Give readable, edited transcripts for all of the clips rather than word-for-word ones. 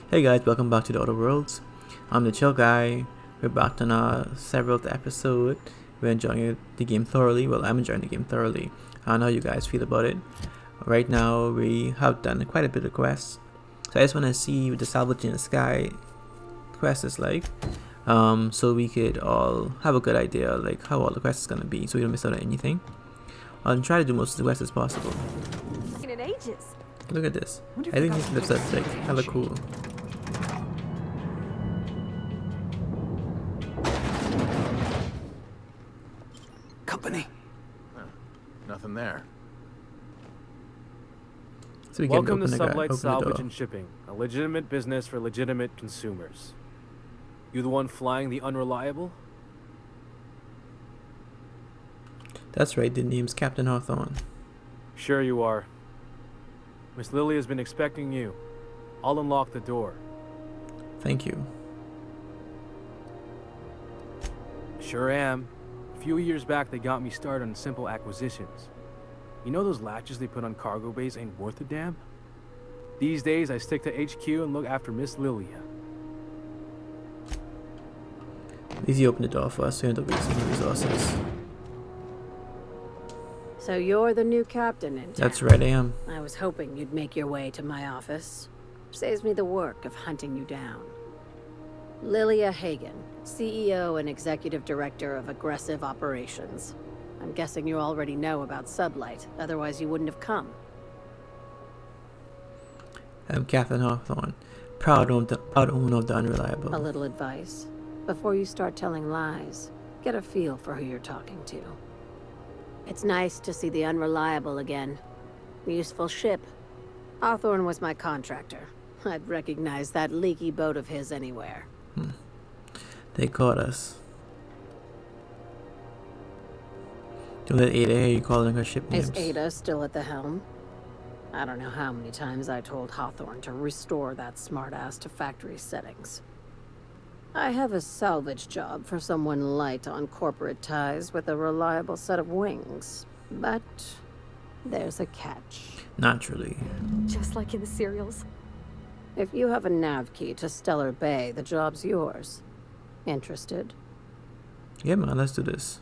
Hey guys, welcome back to the Other Worlds. I'm the Chill Guy. We're back on our 7th episode. We're enjoying the game thoroughly. Well, I'm enjoying the game thoroughly. I don't know how you guys feel about it. Right now, we have done quite a bit of quests. So I just want to see what the Salvage in the Sky quest is like. So we could all have a good idea like how all the quests is going to be, so we don't miss out on anything. I'll try to do most of the quests as possible. In ages. Look at this. I think this looks like hella cool. Company. Nothing there. So we Welcome to can Sublight Salvage and Shipping, a legitimate business for legitimate consumers. You the one flying the Unreliable? That's right, the name's Captain Hawthorne. Sure you are. Miss Lily has been expecting you. I'll unlock the door. Thank you. Sure am. A few years back they got me started on simple acquisitions. You know those latches they put on cargo bays ain't worth a damn? These days I stick to HQ and look after Miss Lilia. At least you opened the door for us, so you don't have to waste any resources. So you're the new captain in town. That's right, I am. I was hoping you'd make your way to my office. Saves me the work of hunting you down. Lilia Hagen, CEO and Executive Director of Aggressive Operations. I'm guessing you already know about Sublight, otherwise you wouldn't have come. I'm Captain Hawthorne, proud owner of the Unreliable. A little advice. Before you start telling lies, get a feel for who you're talking to. It's nice to see the Unreliable again. Useful ship. Hawthorne was my contractor. I'd recognize that leaky boat of his anywhere. They caught us. Don't let Ada hear you calling her ship names. Is Ada still at the helm? I don't know how many times I told Hawthorne to restore that smartass to factory settings. I have a salvage job for someone light on corporate ties with a reliable set of wings. But there's a catch. Naturally. Just like in the serials. If you have a nav key to Stellar Bay, the job's yours. Interested? Yeah man, let's do this.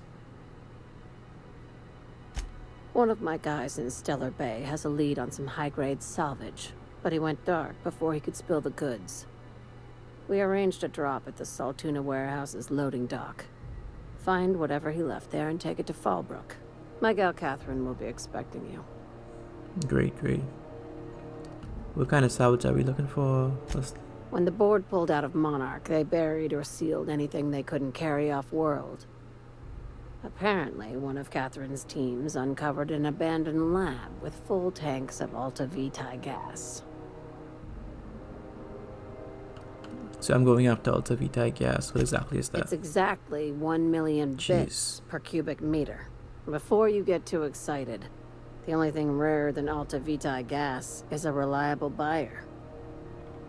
One of my guys in Stellar Bay has a lead on some high-grade salvage, but he went dark before he could spill the goods. We arranged a drop at the Saltuna warehouse's loading dock. Find whatever he left there and take it to Fallbrook. My gal Catherine will be expecting you. Great. What kind of salvage are we looking for? When the board pulled out of Monarch, they buried or sealed anything they couldn't carry off-world. Apparently, one of Catherine's teams uncovered an abandoned lab with full tanks of Alta Vitae gas. So I'm going after Alta Vitae gas. What exactly is that? It's exactly 1 million bits per cubic meter. Before you get too excited, the only thing rarer than Alta Vitae gas is a reliable buyer.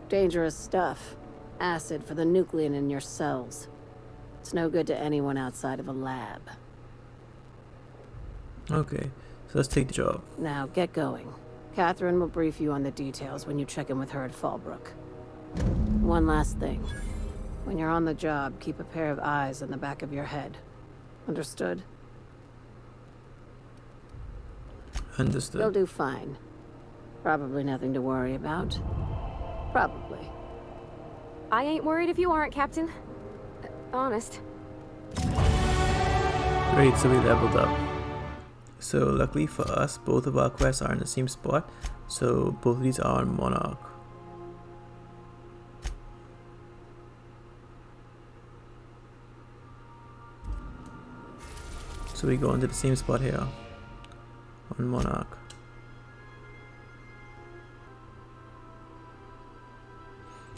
Dangerous stuff. Acid for the nuclein in your cells. It's no good to anyone outside of a lab. Okay, so let's take the job. Now, get going. Catherine will brief you on the details when you check in with her at Fallbrook. One last thing. When you're on the job, keep a pair of eyes on the back of your head. Understood? Understood. You'll do fine. Probably nothing to worry about. Probably. I ain't worried if you aren't, Captain. Honest. Great, so we leveled up. So luckily for us, both of our quests are in the same spot. So both of these are on Monarch. So we go into the same spot here on Monarch.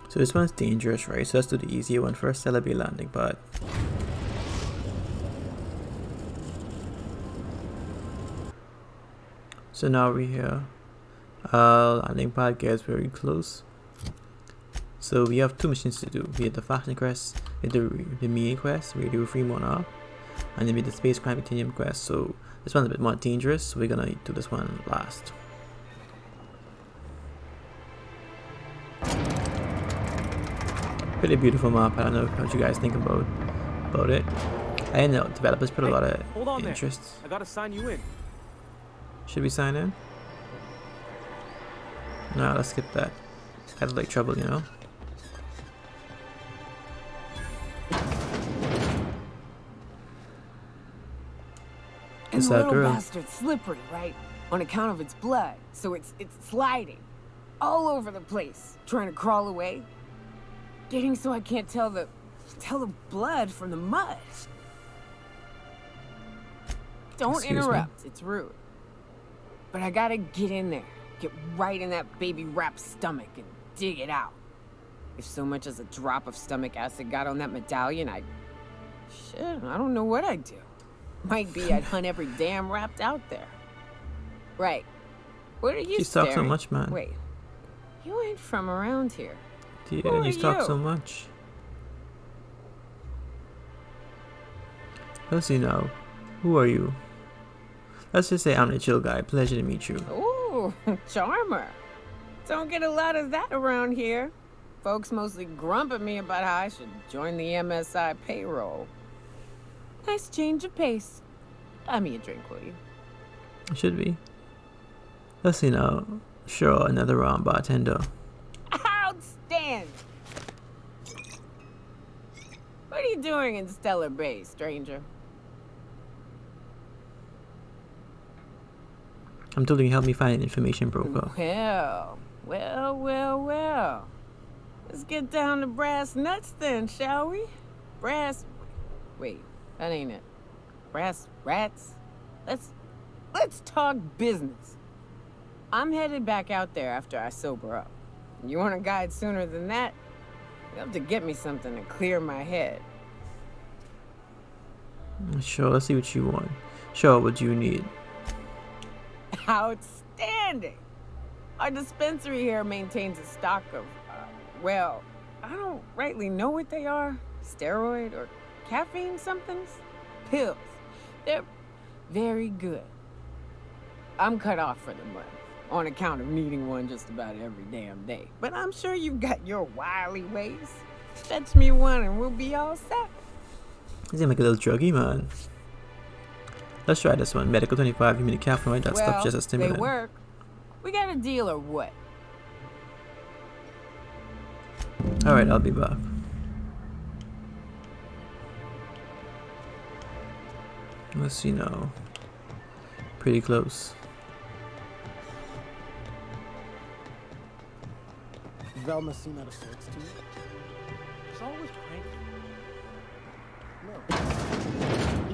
So this one's dangerous, right? So let's do the easier one first. Stellar Bay landing pad. So now we're here. Landing pad gets very close. So we have two missions to do. We have the faction quest, we have the mini quest, radio free Monarch. and then be the space crime continuum quest. So this one's a bit more dangerous, so we're gonna do this one last. Pretty beautiful map. I don't know what you guys think about it. I know developers put a lot of hold on interest. I gotta sign you in. Should we sign in? No, let's skip that. Kind of like trouble, you know. And It's the that little girl. bastard's slippery, right? On account of its blood, so it's sliding all over the place, trying to crawl away. Getting so I can't tell the blood from the mud. Don't Excuse me? interrupt, it's rude. But I gotta get in there, get right in that baby rap's stomach and dig it out. If so much as a drop of stomach acid got on that medallion, shit, I don't know what I'd do. Might be I'd hunt every damn rapt out there. Right. What are you She's talked so staring? much, man. Wait. You ain't from around here. Yeah, Who you are talk you? so much. Let's see now. Who are you? Let's just say I'm the chill guy. Pleasure to meet you. Ooh, charmer. Don't get a lot of that around here. Folks mostly grump at me about how I should join the MSI payroll. Nice change of pace. Buy me a drink, will you? Should be. Let's see now. Sure, another round, bartender. Outstanding! What are you doing in Stellar Bay, stranger? I'm told you can help me find an information broker. Well. Let's get down to brass nuts then, shall we? Wait, that ain't it. Brass rats? Let's talk business. I'm headed back out there after I sober up. You want a guide sooner than that? You have to get me something to clear my head. Sure, let's see what you want. Sure, what do you need? Outstanding! Our dispensary here maintains a stock of, well, I don't rightly know what they are. Steroid or caffeine somethings? Pills. They're very good. I'm cut off for the month, on account of needing one just about every damn day. But I'm sure you've got your wily ways. Fetch me one and we'll be all set. You seem like a little druggy, man. Let's try this one. Medical 25, you mean the caffeine, that stuff just a They stimulant. work. We got a deal or what? Alright, I'll be back. Let's see now. Pretty close. Velma seem out of sorts to you? She's always cranky.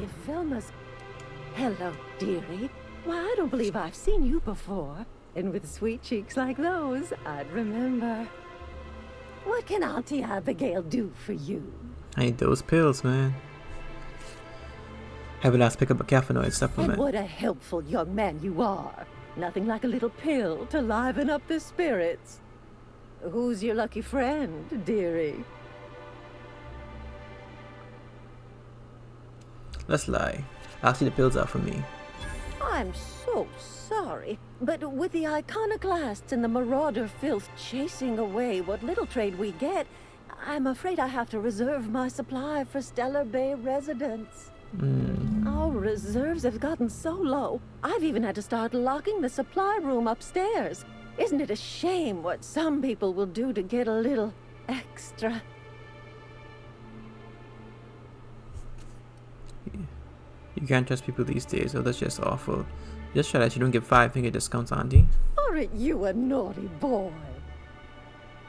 If Velma's... Hello, dearie. Why, I don't believe I've seen you before. And with sweet cheeks like those, I'd remember. What can Auntie Abigail do for you? I need those pills, man. Have a last pick up a caffeinoid And supplement. what a helpful young man you are. Nothing like a little pill to liven up the spirits. Who's your lucky friend, dearie? Let's lie. I'll see the pills out for me. I'm so sorry, but with the iconoclasts and the marauder filth chasing away what little trade we get, I'm afraid I have to reserve my supply for Stellar Bay residents. Our reserves have gotten so low, I've even had to start locking the supply room upstairs. Isn't it a shame what some people will do to get a little extra? You can't trust people these days, so that's just awful. Just try that you don't give 5-finger discounts, Auntie. Aren't you a naughty boy?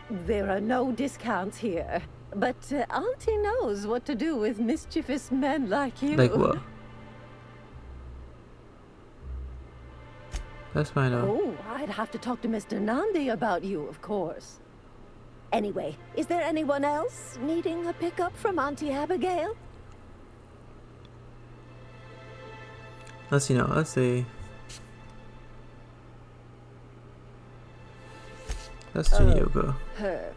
There are no discounts here, but Auntie knows what to do with mischievous men like you. Like what? Let's find out. Oh, I'd have to talk to Mr. Nandi about you, of course. Anyway, is there anyone else needing a pickup from Auntie Abigail? Let's see now. Let's see. Let's do yoga. Her.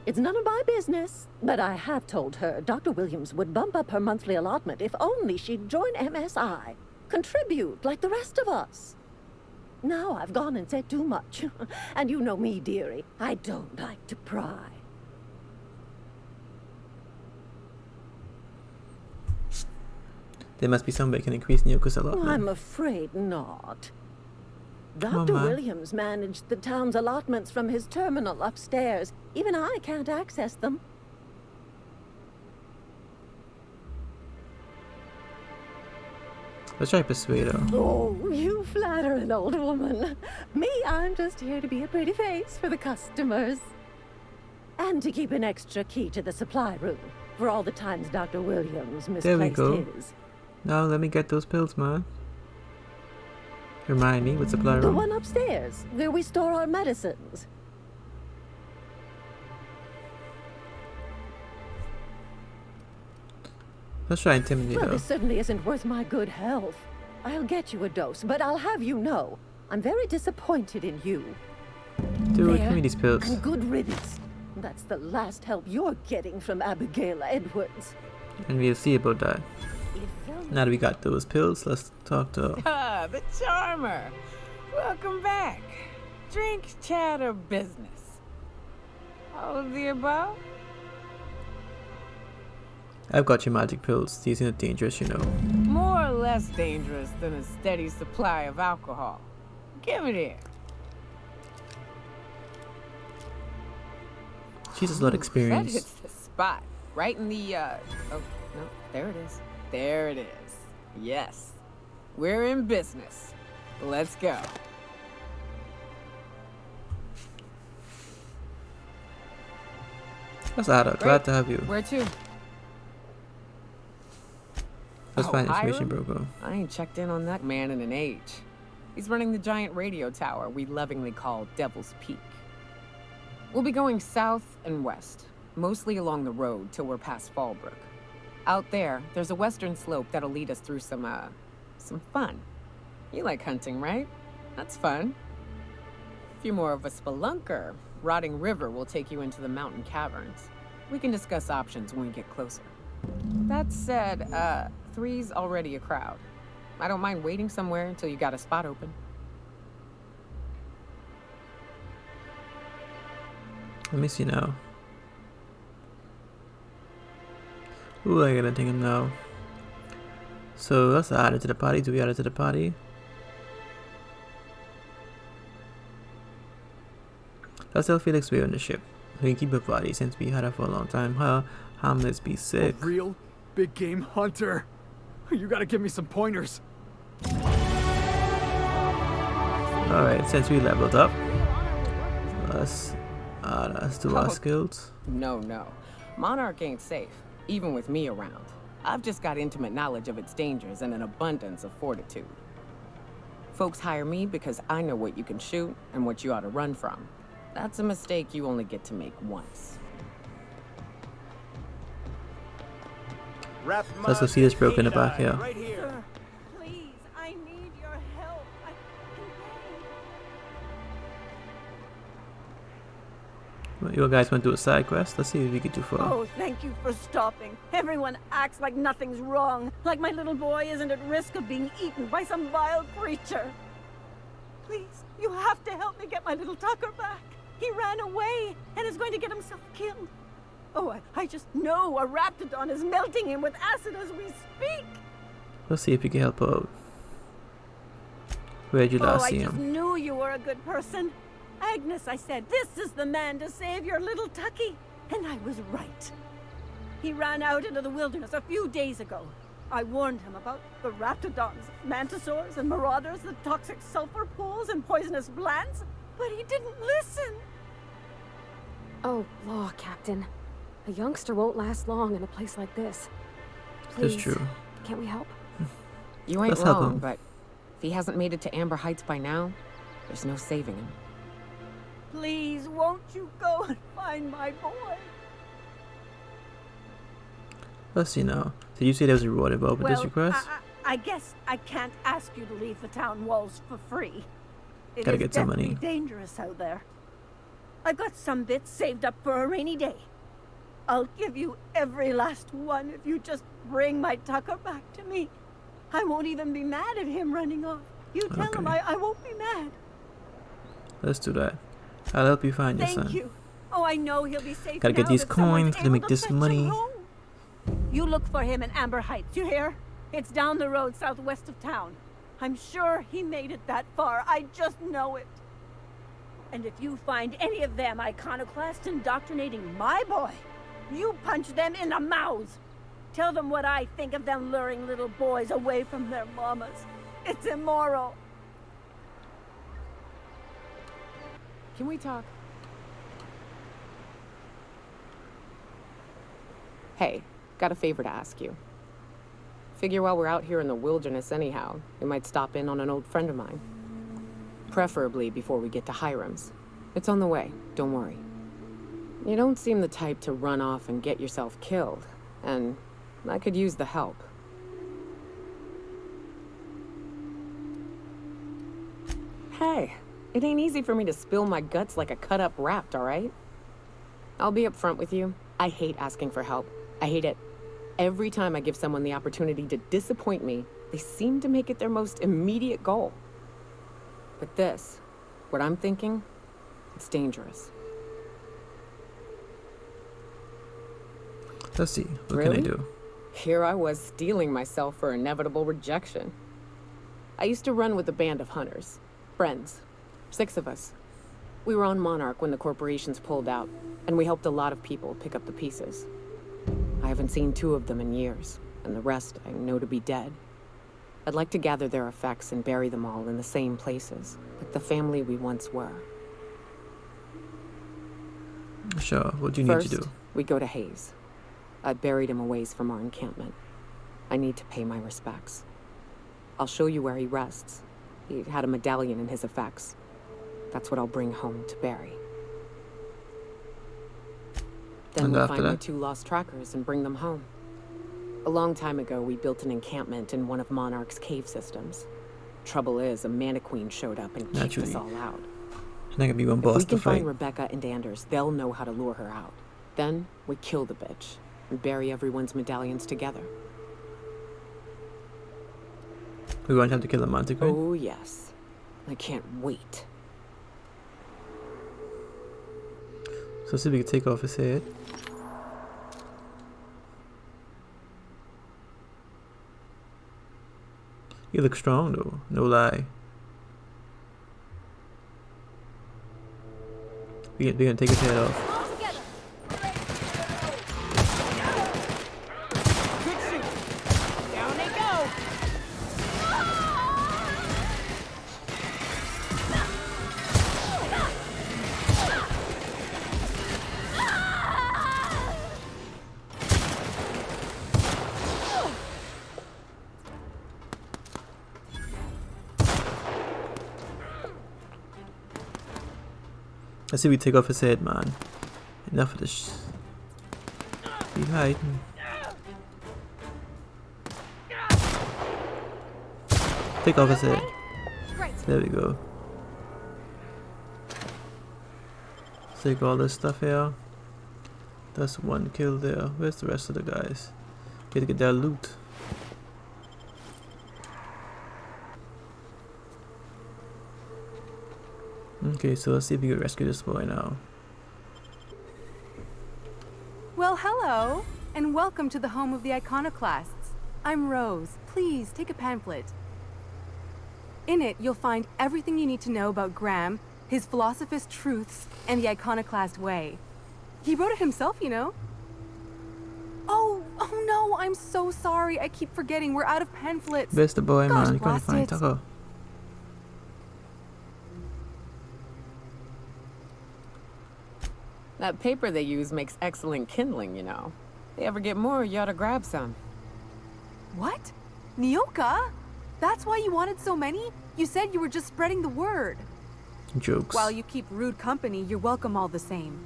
It's none of my business. But I have told her Dr. Williams would bump up her monthly allotment if only she'd join MSI. Contribute like the rest of us. Now I've gone and said too much. And you know me, dearie. I don't like to pry. There must be some way I can increase Nyoko's allotment. I'm afraid not. Come on, Dr. man. Williams managed the town's allotments from his terminal upstairs. Even I can't access them. Let's try to persuade her. Oh, you flatter an old woman. Me, I'm just here to be a pretty face for the customers. And to keep an extra key to the supply room for all the times Dr. Williams misplaced There we go. his. Now let me get those pills, man. Remind me, what supply The room? one upstairs, where we store our medicines. Let's try and intimidate Well, her. this certainly isn't worth my good health. I'll get you a dose, but I'll have you know, I'm very disappointed in you. Dude, There, give me these pills. and good riddance. That's the last help you're getting from Abigail Edwards. And we'll see about that. If Velma- Now that we got those pills, let's talk to her. Ah, the charmer. Welcome back. Drink, chat, or business? All of the above? I've got your magic pills. These are not dangerous, you know. More or less dangerous than a steady supply of alcohol. Give it here. She has a lot of That experience. hits the spot. Right in the, oh, no, there it is. There it is. Yes. We're in business. Let's go. That's Ada. Glad to have you. Where to? Let's Oh, find information Hiram? broker. I ain't checked in on that man in an age. He's running the giant radio tower we lovingly call Devil's Peak. We'll be going south and west, mostly along the road till we're past Fallbrook. Out there, there's a western slope that'll lead us through some fun. You like hunting, right? That's fun. If you're more of a spelunker, Rotting River will take you into the mountain caverns. We can discuss options when we get closer. That said, 3's already a crowd. I don't mind waiting somewhere until you got a spot open. Let me see now. Ooh, I gotta think of now. So let's add it to the party. Do we add it to the party? Let's tell Felix we're on the ship. We can keep a party since we had her for a long time. Huh? Hamlet's be sick. A real big game hunter. You gotta give me some pointers. Alright, since we leveled up, let's do our skills. No. Monarch ain't safe, even with me around. I've just got intimate knowledge of its dangers and an abundance of fortitude. Folks hire me because I know what you can shoot and what you ought to run from. That's a mistake you only get to make once. Let's go see this broke in the back here. Right here. Sir, please, I need your help. I You guys want to do a side quest? Let's see if we get too far. Oh, thank you for stopping. Everyone acts like nothing's wrong, like my little boy isn't at risk of being eaten by some vile creature. Please, you have to help me get my little Tucker back. He ran away and is going to get himself killed. Oh, I just know a raptidon is melting him with acid as we speak. Let's see if we can help out. Where'd you last I see just him? knew you were a good person. Agnes, I said, this is the man to save your little Tucky. And I was right. He ran out into the wilderness a few days ago. I warned him about the raptidons, mantisaurs, and marauders, the toxic sulfur pools, and poisonous plants, but he didn't listen. Oh, law, Captain. A youngster won't last long in a place like this. Please, That's true. can't we help? You ain't Let's help wrong, him. but if he hasn't made it to Amber Heights by now, there's no saving him. Please, won't you go and find my boy? Let's see now. Did you say there was a reward involved with this request? I guess I can't ask you to leave the town walls for free. It Gotta is get some definitely money. dangerous out there. I've got some bits saved up for a rainy day. I'll give you every last one if you just bring my Tucker back to me. I won't even be mad at him running off. You tell him I won't be mad. Let's do that. I'll help you find your son. Thank you. Oh, I know he'll be safe. Gotta get now these that someone's coins to able make this fetch him money. home. You look for him in Amber Heights, you hear? It's down the road southwest of town. I'm sure he made it that far. I just know it. And if you find any of them iconoclasts indoctrinating my boy, you punch them in the mouths. Tell them what I think of them luring little boys away from their mamas. It's immoral. Can we talk? Hey, got a favor to ask you. Figure while we're out here in the wilderness anyhow, we might stop in on an old friend of mine. Preferably before we get to Hiram's. It's on the way, don't worry. You don't seem the type to run off and get yourself killed, and I could use the help. Hey, it ain't easy for me to spill my guts like a cut-up rat, alright? I'll be upfront with you. I hate asking for help. I hate it. Every time I give someone the opportunity to disappoint me, they seem to make it their most immediate goal. But this, what I'm thinking, it's dangerous. Let's see. What Really? can I do? Here I was steeling myself for inevitable rejection. I used to run with a band of hunters. Friends. 6 of us. We were on Monarch when the corporations pulled out, and we helped a lot of people pick up the pieces. I haven't seen 2 of them in years, and the rest I know to be dead. I'd like to gather their effects and bury them all in the same places, like the family we once were. Sure, what do you need to do? First, we go to Hayes. I buried him a ways from our encampment. I need to pay my respects. I'll show you where he rests. He had a medallion in his effects. That's what I'll bring home to bury. Then And we'll after find my that? 2 lost trackers and bring them home. A long time ago, we built an encampment in one of Monarch's cave systems. Trouble is, a Maniqueen showed up and kicked Naturally. us all out. There's not gonna be one If boss we to can fight. find Rebecca and Anders, they'll know how to lure her out. Then we kill the bitch and bury everyone's medallions together. We want him to kill the Monarch. Oh, yes. I can't wait. So see if we can take off his head. You look strong though, no lie. We're gonna take his head off. Good shoot. Down they go. Let's see if we take off his head, man. Enough of this. Be hiding. Take off his head. There we go. Take all this stuff here. That's 1 kill there. Where's the rest of the guys? Gotta get their loot. Okay, so let's see if we can rescue this boy now. Well, hello, and welcome to the home of the iconoclasts. I'm Rose. Please take a pamphlet. In it, you'll find everything you need to know about Graham, his philosophist truths, and the iconoclast way. He wrote it himself, you know. Oh no, I'm so sorry. I keep forgetting. We're out of pamphlets. Where's the boy, Gosh, man? You can't blast find it. Tucker. That paper they use makes excellent kindling, you know. If you ever get more, you ought to grab some. What? Nyoka? That's why you wanted so many? You said you were just spreading the word. Jokes. While you keep rude company, you're welcome all the same.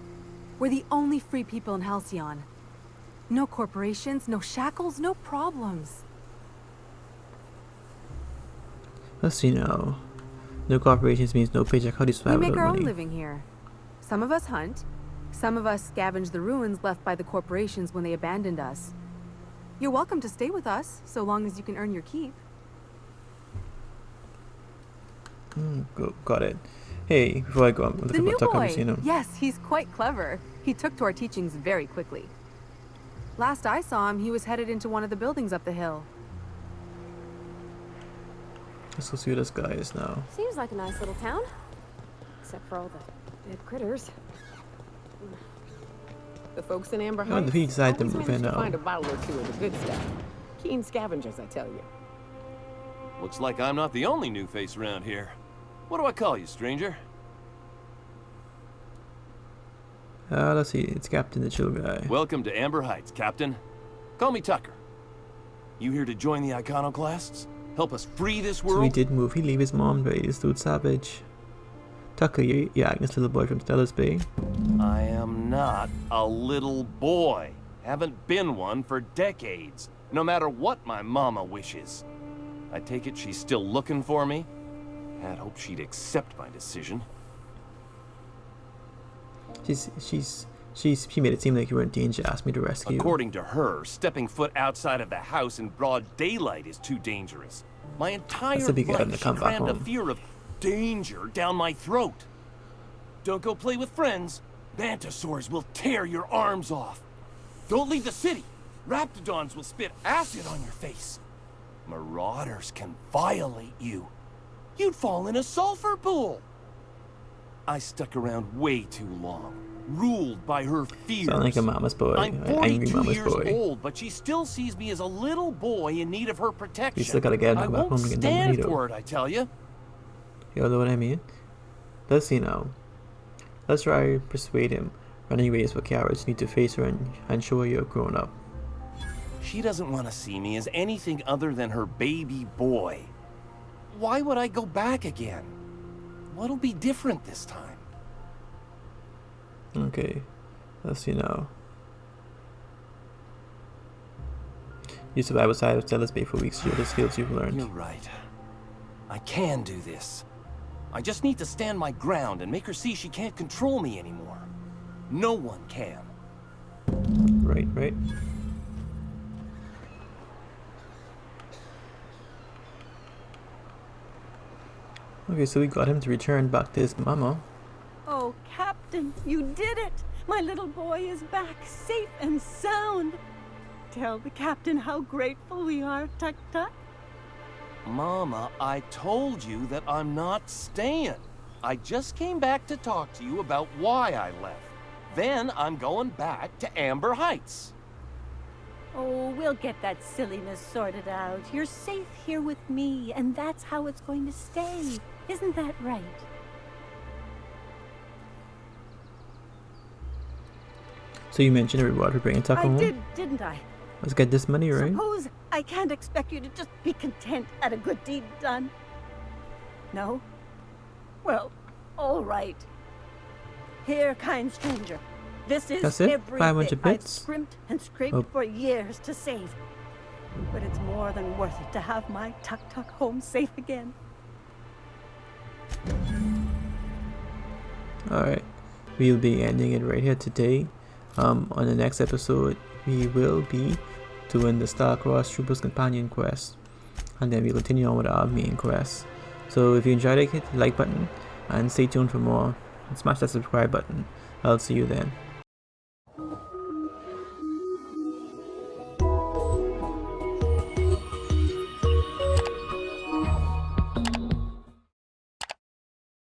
We're the only free people in Halcyon. No corporations, no shackles, no problems. Let's see now. No corporations means no paycheck. How do you We survive make without our own money? living here. Some of us hunt. Some of us scavenge the ruins left by the corporations when they abandoned us. You're welcome to stay with us, so long as you can earn your keep. Got it. Hey, before I go, I'm The looking new for Tucker. boy! Have you seen him? Yes, he's quite clever. He took to our teachings very quickly. Last I saw him, he was headed into one of the buildings up the hill. Let's go see who this guy is now. Seems like a nice little town. Except for all the dead critters. The folks in Amber Oh, Heights he decided to always move manage in to now. find a bottle or two of the good stuff. Keen scavengers, I tell you. Looks like I'm not the only new face around here. What do I call you, stranger? Let's see. It's Captain ThechillGuy. Welcome to Amber Heights, Captain. Call me Tucker. You here to join the Iconoclasts? Help us free this world? So he did move. He leave his mom, but this dude savage. Tucker, you're Agnes' little boy from Stellar's Bay. I am not a little boy. Haven't been one for decades. No matter what my mama wishes. I take it she's still looking for me? Had hoped she'd accept my decision. She made it seem like you were in danger, asked me to rescue you. According to her, stepping foot outside of the house in broad daylight is too dangerous. My entire That's a big life item to she come back crammed a home. fear of danger down my throat. Don't go play with friends. Mantisaurs will tear your arms off. Don't leave the city. Raptidons will spit acid on your face. Marauders can violate you. You'd fall in a sulfur pool. I stuck around way too long, ruled by her fears. Sound like a mama's boy, I'm an angry 42 mama's years boy. old, but she still sees me as a little boy in need of her protection. You still gotta get him I to go back won't home and get that stand money, though. for it, I tell you. You know what I mean? Let's see now. Let's try to persuade him. Running away is for cowards. You need to face her and show her you're grown up. She doesn't want to see me as anything other than her baby boy. Why would I go back again? What'll be different this time? Okay. Let's see now. You survive outside of Stellar's Bay for weeks. Show the skills you've learned. You're right. I can do this. I just need to stand my ground and make her see she can't control me anymore. No one can. Right. Okay, so we got him to return back to his mama. Oh, Captain, you did it! My little boy is back, safe and sound. Tell the captain how grateful we are, Tuck Tuck. Mama, I told you that I'm not staying. I just came back to talk to you about why I left. Then I'm going back to Amber Heights. Oh, we'll get that silliness sorted out. You're safe here with me, and that's how it's going to stay. Isn't that right? So you mentioned a reward for bringing Tucker home? I did, didn't I? Let's get this money, right? Suppose I can't expect you to just be content at a good deed done. No? Well, all right. Here, kind stranger. This is That's it? every 500 bit I've bits? scrimped and scraped Oh. for years to save. But it's more than worth it to have my Tuck Tuck home safe again. Alright. We'll be ending it right here today. On the next episode, we will be doing the Star-Crossed Troopers Companion quest. And then we'll continue on with our main quest. So if you enjoyed it, hit the like button and stay tuned for more. And smash that subscribe button. I'll see you then.